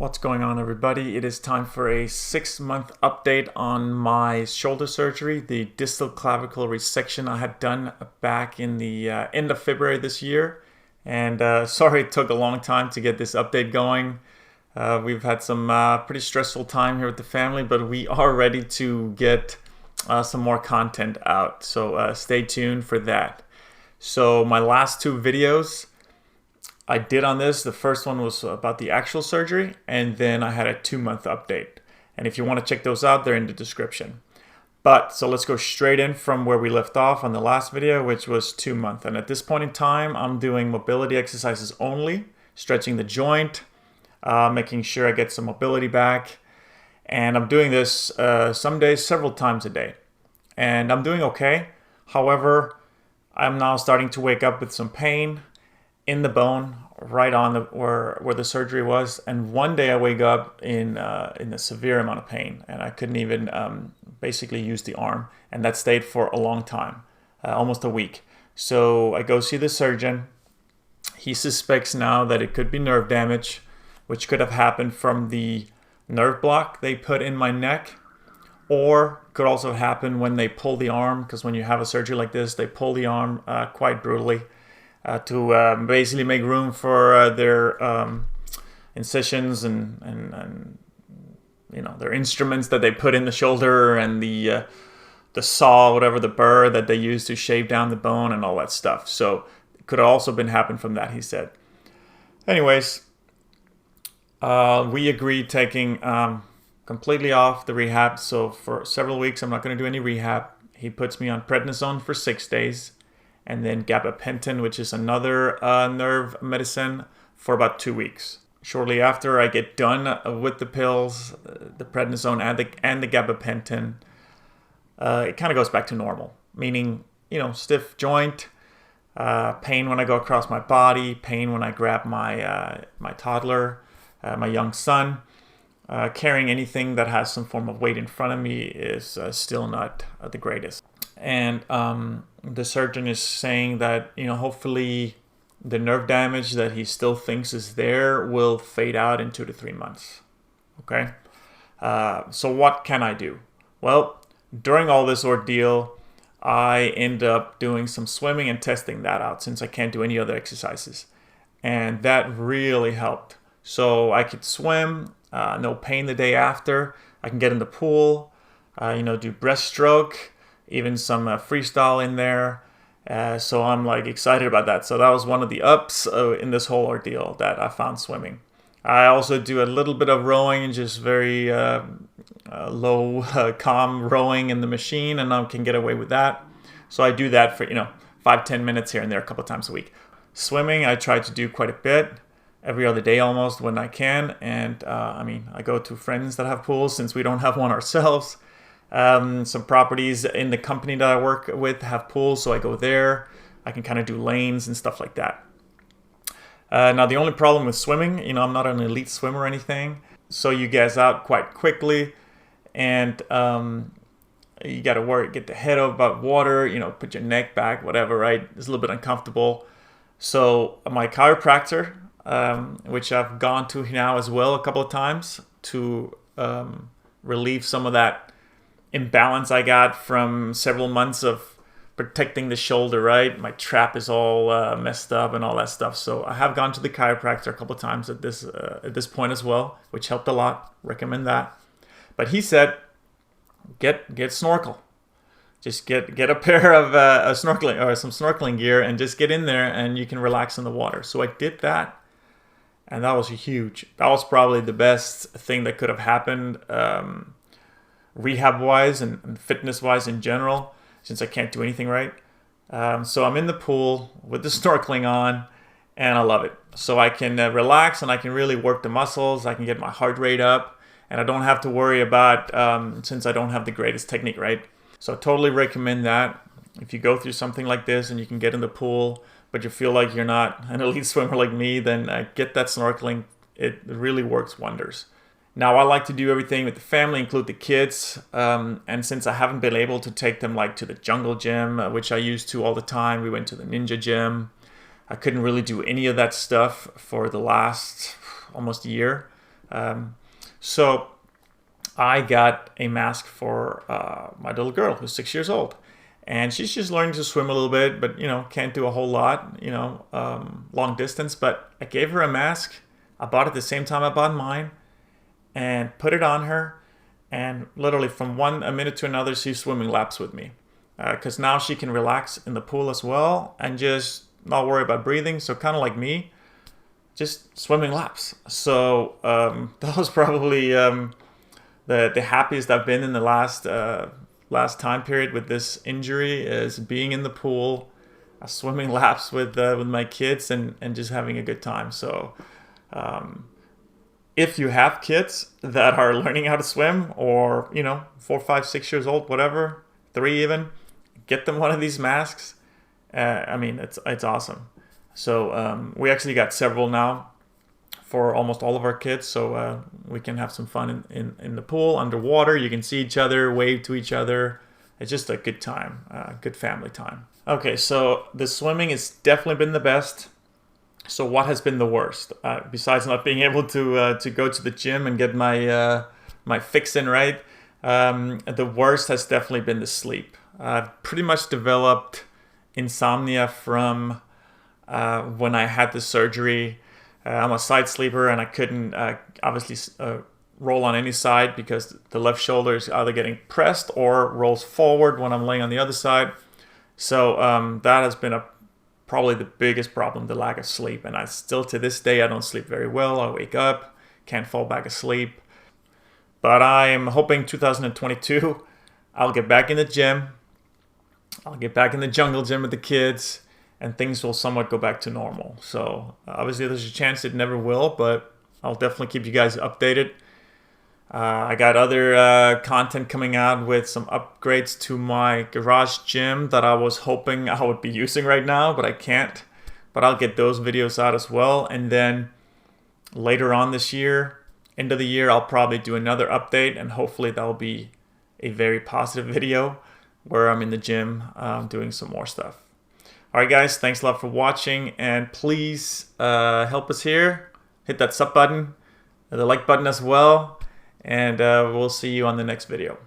What's going on, everybody? It is time for a 6-month update on my shoulder surgery, the distal clavicle resection I had done back in the end of February this year. And sorry it took a long time to get this update going. We've had some pretty stressful time here with the family, but we are ready to get some more content out. So stay tuned for that. So my last two videos I did on this, the first one was about the actual surgery, and then I had a 2-month update. And if you want to check those out, they're in the description. So let's go straight in from where we left off on the last video, which was 2 months. And at this point in time, I'm doing mobility exercises only, stretching the joint, making sure I get some mobility back. And I'm doing this some days, several times a day. And I'm doing okay. However, I'm now starting to wake up with some pain in the bone, right on where the surgery was. And one day I wake up in a severe amount of pain, and I couldn't even basically use the arm. And that stayed for a long time, almost a week. So I go see the surgeon. He suspects now that it could be nerve damage, which could have happened from the nerve block they put in my neck, or could also happen when they pull the arm, because when you have a surgery like this, they pull the arm quite brutally. To basically make room for their incisions and you know, their instruments that they put in the shoulder, and the saw, whatever, the burr that they use to shave down the bone and all that stuff. So it could have also been happen from that, he said. Anyways, we agreed taking completely off the rehab. So for several weeks, I'm not going to do any rehab. He puts me on prednisone for 6 days. And then gabapentin, which is another nerve medicine, for about 2 weeks. Shortly after I get done with the pills, the prednisone and the gabapentin, it kind of goes back to normal. Meaning, you know, stiff joint, pain when I go across my body, pain when I grab my toddler, my young son. Carrying anything that has some form of weight in front of me is still not the greatest. And the surgeon is saying that, you know, hopefully the nerve damage that he still thinks is there will fade out in 2 to 3 months. Okay. So what can I do? Well, during all this ordeal, I end up doing some swimming and testing that out, since I can't do any other exercises. And that really helped. So I could swim, no pain the day after. I can get in the pool, do breaststroke, even some freestyle in there. So I'm like excited about that. So that was one of the ups in this whole ordeal, that I found swimming. I also do a little bit of rowing, just very low, calm rowing in the machine, and I can get away with that. So I do that for 5-10 minutes here and there a couple times a week. Swimming, I try to do quite a bit, every other day almost when I can. And I go to friends that have pools, since we don't have one ourselves. Some properties in the company that I work with have pools, so I go there. I can kind of do lanes and stuff like that. Now, the only problem with swimming, I'm not an elite swimmer or anything, so you gas out quite quickly, and you got to get the head above water, put your neck back, whatever, right? It's a little bit uncomfortable. So my chiropractor, which I've gone to now as well a couple of times to relieve some of that imbalance I got from several months of protecting the shoulder, right? My trap is all messed up and all that stuff. So I have gone to the chiropractor a couple times at this point as well, which helped a lot. Recommend that. But he said, get snorkel. Just get a pair of snorkeling or some snorkeling gear, and just get in there, and you can relax in the water. So I did that, and that was huge. That was probably the best thing that could have happened, rehab-wise and fitness-wise in general, since I can't do anything right. So I'm in the pool with the snorkeling on, and I love it. So I can relax, and I can really work the muscles. I can get my heart rate up, and I don't have to worry about, since I don't have the greatest technique, right? So I totally recommend that. If you go through something like this and you can get in the pool, but you feel like you're not an elite swimmer like me, then get that snorkeling. It really works wonders. Now, I like to do everything with the family, include the kids. And since I haven't been able to take them to the jungle gym, which I used to all the time, we went to the ninja gym. I couldn't really do any of that stuff for the last almost year. So I got a mask for my little girl who's 6 years old. And she's just learning to swim a little bit, but, can't do a whole lot, long distance. But I gave her a mask. I bought it the same time I bought mine and put it on her. And literally from a minute to another, she's swimming laps with me. Because now she can relax in the pool as well and just not worry about breathing. So kind of like me, just swimming laps. So that was probably the happiest I've been in the last time period with this injury, is being in the pool, swimming laps with my kids and just having a good time. So if you have kids that are learning how to swim, or 4, 5, 6 years old, whatever, 3 even, get them one of these masks. It's awesome. So we actually got several now for almost all of our kids, so we can have some fun in the pool, underwater. You can see each other, wave to each other. It's just a good time, good family time. Okay, so the swimming has definitely been the best. So what has been the worst? Besides not being able to go to the gym and get my fix in right, the worst has definitely been the sleep. I've pretty much developed insomnia from when I had the surgery. I'm a side sleeper, and I couldn't obviously roll on any side because the left shoulder is either getting pressed or rolls forward when I'm laying on the other side. So that has been probably the biggest problem, the lack of sleep. And I still, to this day, I don't sleep very well. I wake up, can't fall back asleep. But I am hoping 2022, I'll get back in the gym. I'll get back in the jungle gym with the kids, and things will somewhat go back to normal. So obviously there's a chance it never will, but I'll definitely keep you guys updated. I got other content coming out with some upgrades to my garage gym that I was hoping I would be using right now, but I can't. But I'll get those videos out as well. And then later on this year, end of the year, I'll probably do another update, and hopefully that'll be a very positive video where I'm in the gym doing some more stuff. All right, guys, thanks a lot for watching, and please help us here. Hit that sub button, the like button as well, and we'll see you on the next video.